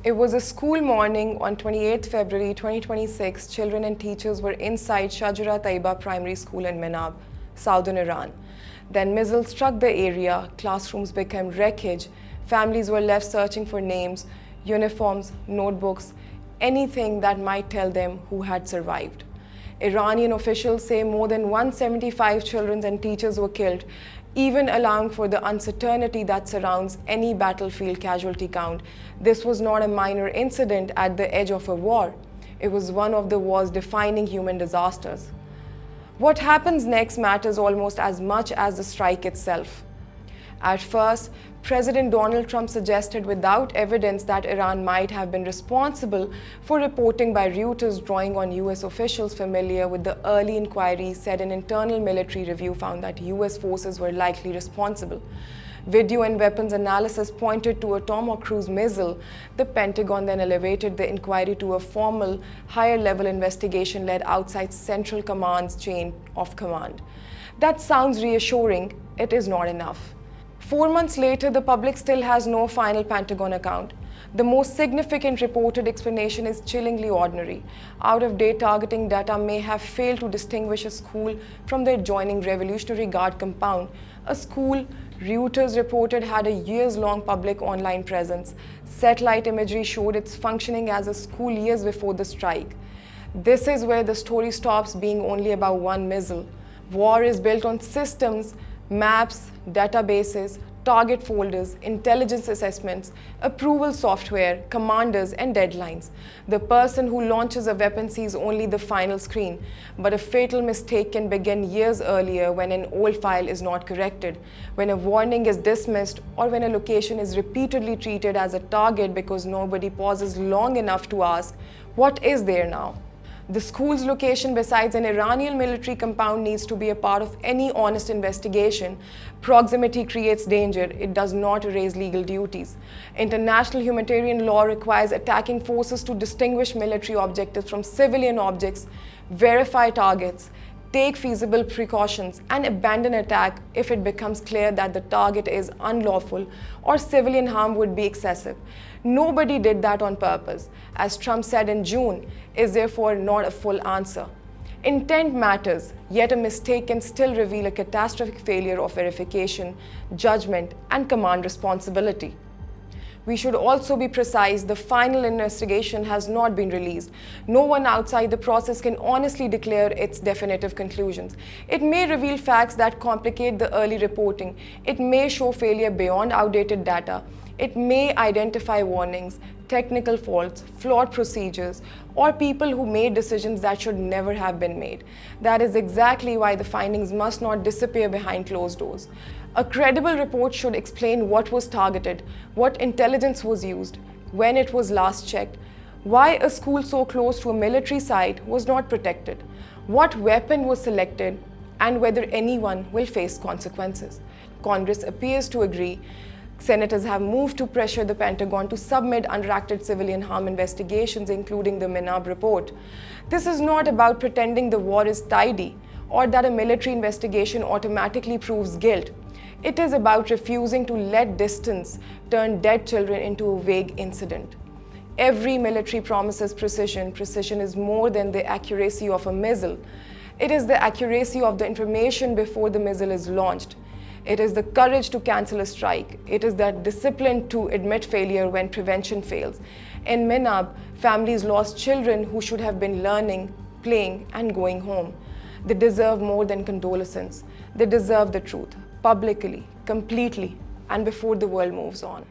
It was a school morning on 28 February 2026. Children and teachers were inside Shajareh Tayyebeh Primary School in Minab, southern Iran. Then missiles struck the area, classrooms became wreckage, families were left searching for names, uniforms, notebooks, anything that might tell them who had survived. Iranian officials say more than 175 children and teachers were killed, even allowing for the uncertainty that surrounds any battlefield casualty count. This was not a minor incident at the edge of a war. It was one of the war's defining human disasters. What happens next matters almost as much as the strike itself. At first, President Donald Trump suggested without evidence that Iran might have been responsible for reporting by Reuters, drawing on US officials familiar with the early inquiry, said an internal military review found that US forces were likely responsible. Video and weapons analysis pointed to a Tomahawk cruise missile. The Pentagon then elevated the inquiry to a formal, higher-level investigation led outside Central Command's chain of command. That sounds reassuring. It is not enough. 4 months later, the public still has no final Pentagon account. The most significant reported explanation is chillingly ordinary. Out-of-date targeting data may have failed to distinguish a school from the adjoining Revolutionary Guard compound. A school, Reuters reported, had a years-long public online presence. Satellite imagery showed its functioning as a school years before the strike. This is where the story stops being only about one missile. War is built on systems, maps, databases, target folders, intelligence assessments, approval software, commanders, and deadlines. The person who launches a weapon sees only the final screen, but a fatal mistake can begin years earlier when an old file is not corrected, when a warning is dismissed, or when a location is repeatedly treated as a target because nobody pauses long enough to ask, what is there now? The school's location besides an Iranian military compound needs to be a part of any honest investigation. Proximity creates danger. It does not erase legal duties. International humanitarian law requires attacking forces to distinguish military objectives from civilian objects, verify targets, take feasible precautions, and abandon attack if it becomes clear that the target is unlawful or civilian harm would be excessive. Nobody did that on purpose. As Trump said in June, is therefore not a full answer. Intent matters, yet a mistake can still reveal a catastrophic failure of verification, judgment, and command responsibility. We should also be precise, the final investigation has not been released. No one outside the process can honestly declare its definitive conclusions. It may reveal facts that complicate the early reporting. It may show failure beyond outdated data. It may identify warnings, technical faults, flawed procedures, or people who made decisions that should never have been made. That is exactly why the findings must not disappear behind closed doors. A credible report should explain what was targeted, what intelligence was used, when it was last checked, why a school so close to a military site was not protected, what weapon was selected, and whether anyone will face consequences. Congress appears to agree. Senators have moved to pressure the Pentagon to submit unredacted civilian harm investigations, including the Minab report. This is not about pretending the war is tidy or that a military investigation automatically proves guilt. It is about refusing to let distance turn dead children into a vague incident. Every military promises precision. Precision is more than the accuracy of a missile. It is the accuracy of the information before the missile is launched. It is the courage to cancel a strike. It is that discipline to admit failure when prevention fails. In Minab, families lost children who should have been learning, playing, and going home. They deserve more than condolences. They deserve the truth, publicly, completely, and before the world moves on.